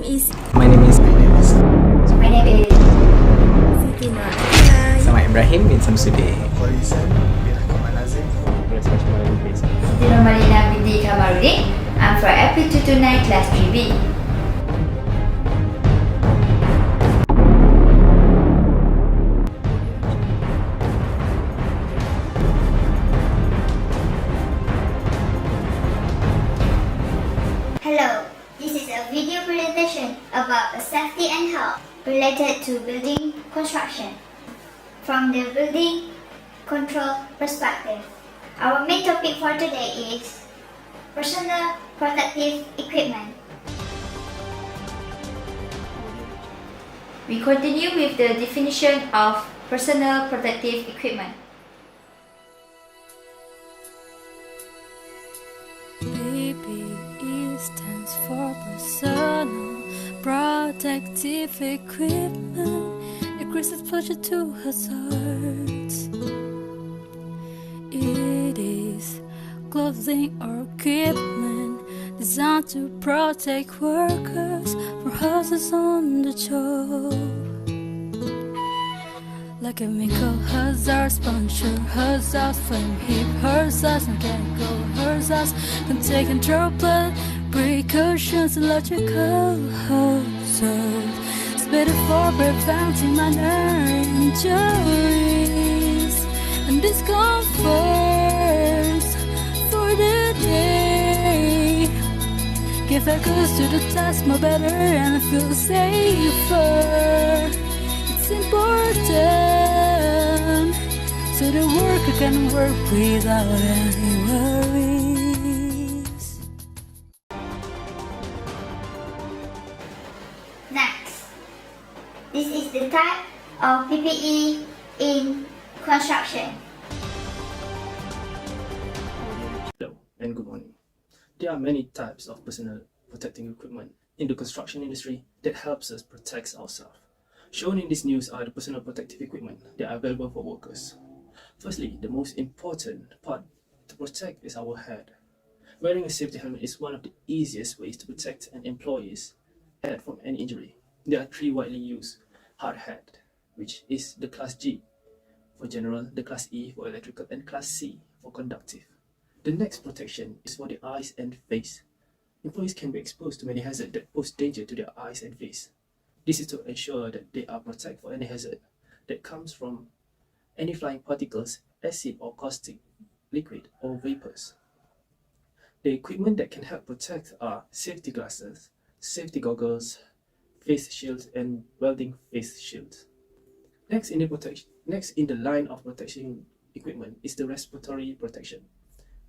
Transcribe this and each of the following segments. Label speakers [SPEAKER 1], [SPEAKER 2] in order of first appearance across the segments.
[SPEAKER 1] name is
[SPEAKER 2] My name is
[SPEAKER 3] My name is
[SPEAKER 1] Siti Nur Alia.
[SPEAKER 2] Sama Ibrahim bin Samsudin.
[SPEAKER 3] Siti Malina binti Kamarudin. I'm from AP229 Class 3B. Hello, this is a video presentation about safety and health related to building construction. From the building control perspective, our main topic for today is personal protective equipment. We continue with the definition of personal protective equipment.
[SPEAKER 1] PPE stands for personal protective equipment. Decreases exposure to hazards. It is clothing or equipment designed to protect workers from hazards on the job, like chemical hazards, puncture hazards, flame heat hazards, mechanical hazards, contact control blood precautions, electrical hazards. It's better for preventing minor injuries and discomforts for the day. Get focus to the task more better and feel safer. It's important so the worker can work without any worries.
[SPEAKER 3] Next, this is the type of PPE in construction.
[SPEAKER 4] Hello and good morning. There are many types of personal protecting equipment in the construction industry that helps us protect ourselves. Shown in this news are the personal protective equipment that are available for workers. Firstly, the most important part to protect is our head. Wearing a safety helmet is one of the easiest ways to protect an employee's head from any injury. There are three widely used: hard hat, which is the class G for general, the class E for electrical, and class C for conductive. The next protection is for the eyes and face. Employees can be exposed to many hazards that pose danger to their eyes and face. This is to ensure that they are protected for any hazard that comes from any flying particles, acid or caustic, liquid or vapors. The equipment that can help protect are safety glasses, safety goggles, face shields, and welding face shields. Next in the line of protection equipment is the respiratory protection.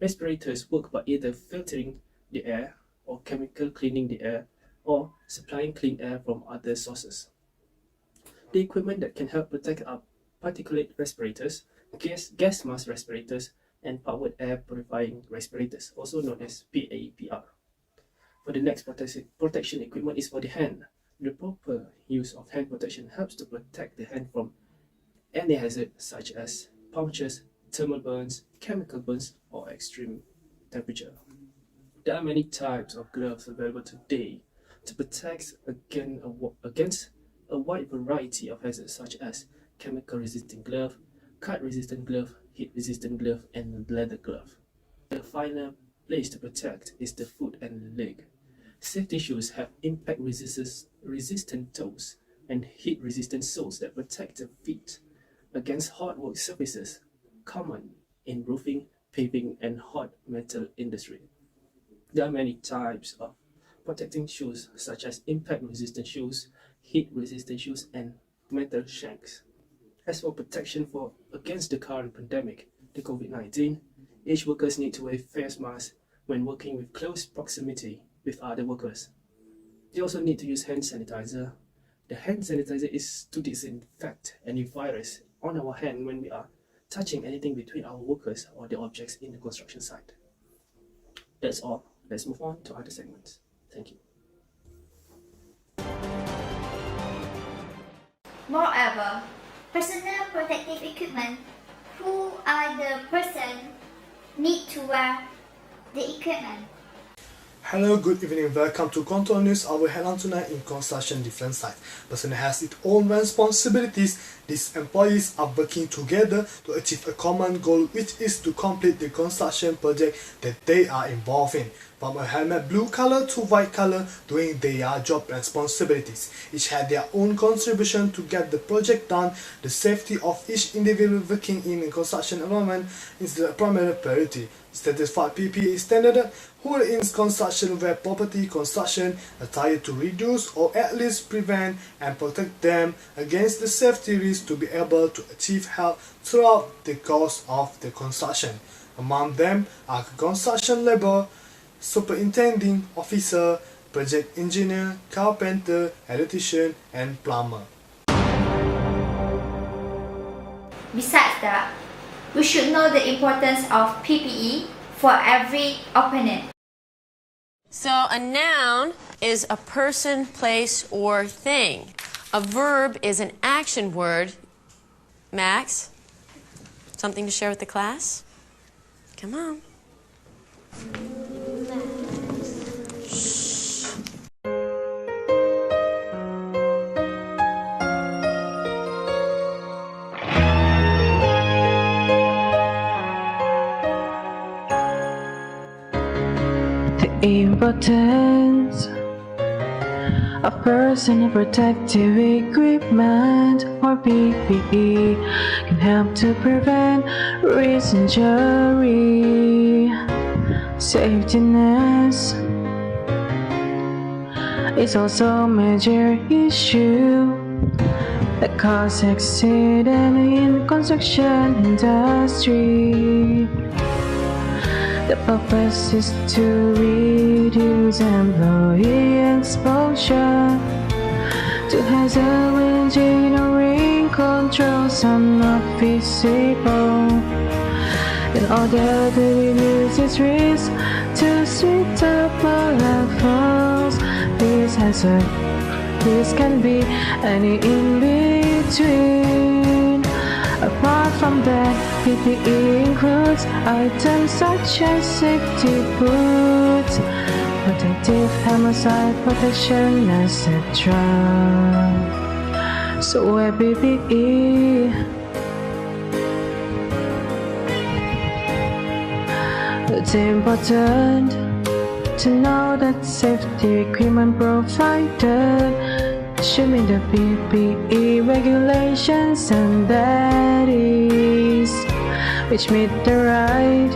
[SPEAKER 4] Respirators work by either filtering the air or chemical cleaning the air or supplying clean air from other sources. The equipment that can help protect are particulate respirators, gas mask respirators, and powered air purifying respirators, also known as PAPR. For the next protection equipment is for the hand. The proper use of hand protection helps to protect the hand from any hazard such as punctures, thermal burns, chemical burns, or extreme temperature. There are many types of gloves available today to protect against a wide variety of hazards such as chemical resistant glove, cut resistant glove, heat resistant glove, and leather glove. The final place to protect is the foot and leg. Safety shoes have impact resistant toes and heat resistant soles that protect the feet against hard work surfaces common in roofing, paving, and hot metal industry. There are many types of protecting shoes such as impact resistant shoes, heat resistant shoes, and metal shanks. As for protection against the current pandemic, the COVID-19, each workers need to wear face masks when working with close proximity with other workers. They also need to use hand sanitizer. The hand sanitizer is to disinfect any virus on our hand when we are touching anything between our workers or the objects in the construction site. That's all. Let's move on to other segments. Thank you.
[SPEAKER 3] Moreover, personal protective equipment, who are the person need to wear the equipment?
[SPEAKER 5] Hello, good evening, welcome to Control News. Our headline tonight in construction different site. Person has its own responsibilities. These employees are working together to achieve a common goal, which is to complete the construction project that they are involved in. From a helmet blue color to white color, doing their job responsibilities. Each had their own contribution to get the project done. The safety of each individual working in a construction environment is the primary priority. Certified PPE standard who in construction wear property construction attire to reduce or at least prevent and protect them against the safety risk to be able to achieve health throughout the course of the construction. Among them are construction labor, superintending officer, project engineer, carpenter, electrician, and plumber.
[SPEAKER 3] Besides that, we should know the importance of PPE for every opponent.
[SPEAKER 6] So a noun is a person, place, or thing. A verb is an action word. Max, something to share with the class? Come on.
[SPEAKER 7] Importance of personal protective equipment or PPE can help to prevent risk injury. Safetyness is also a major issue that causes accident in construction industry. The purpose is to reduce employee exposure to hazard when engineering controls are not feasible. In order to reduce its risk to suitable levels, this hazard risk can be any in between. Apart from that, PPE includes items such as safety boots, protective helmet, side protection, etc. So wear PPE. It's important to know that safety equipment provided should meet the PPE regulations and that is which meet the right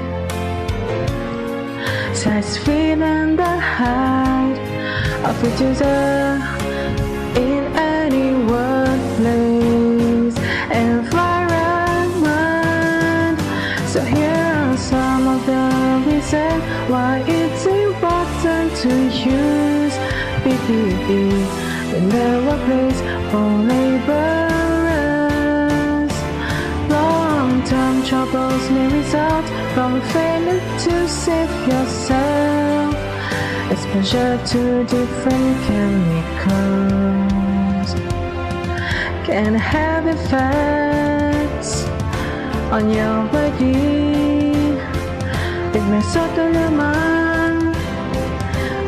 [SPEAKER 7] size, fit, and the height of the user in any workplace environment. So here are some of the reasons why it's important to use PPE in the workplace for laborers. Long-term troubles may result from failure to save yourself. Exposure to different chemicals can have effects on your body. It may certainly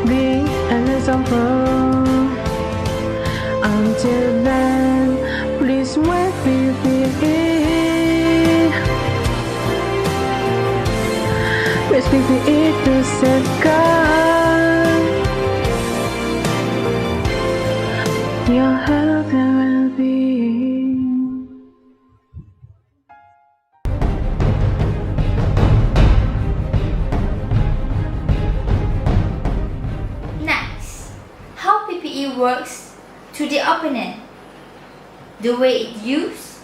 [SPEAKER 7] be an example. Until then, please wear PPE. Use PPE to safeguard your health and well-being.
[SPEAKER 3] Next, how PPE works to the opponent. The way it's used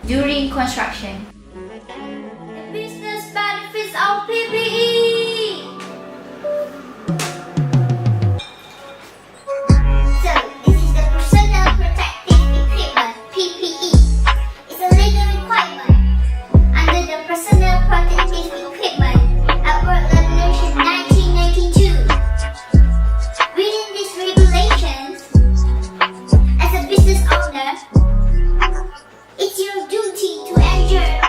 [SPEAKER 3] during construction. The business benefits of PPE. So, this is the personal protective equipment, PPE. It's a legal requirement under the Personal Protective Equipment at Work Regulation 1992. Within these regulations, as a business owner, it's your duty to ensure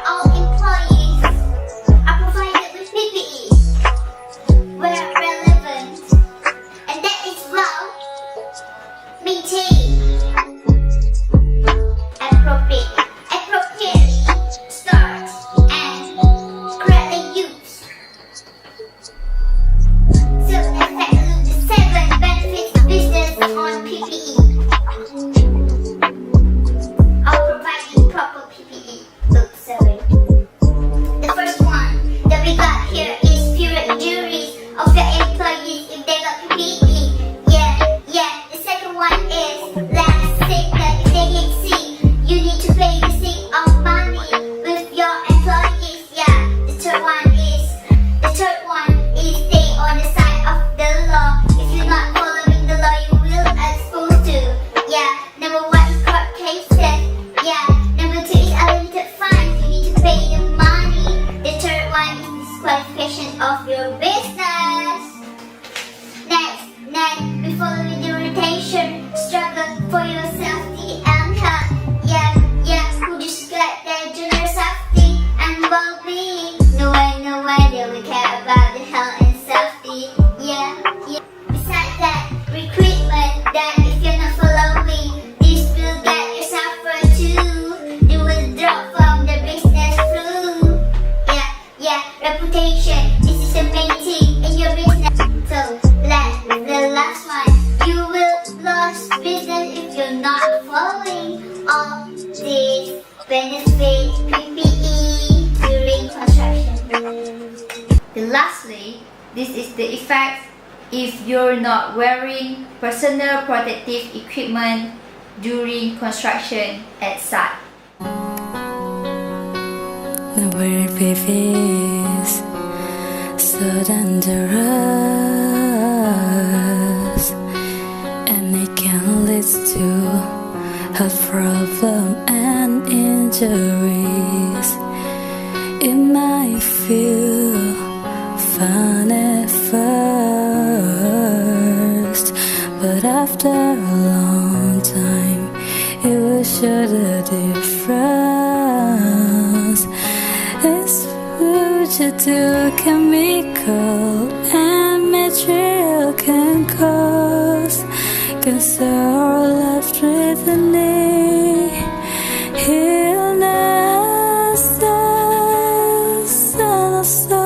[SPEAKER 3] This is the effect if you're not wearing personal protective equipment during construction at site.
[SPEAKER 1] The word PPE is so dangerous, and it can lead to health problems and injuries. It might feel fun at first, but after a long time it will show the difference. It's future to chemical and material can cause cancer or life-threatening illnesses, and also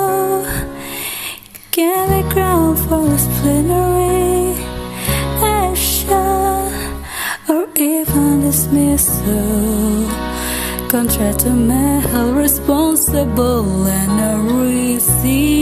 [SPEAKER 1] can be ground for disciplinary action or even dismissal. Contract to make responsible and a receive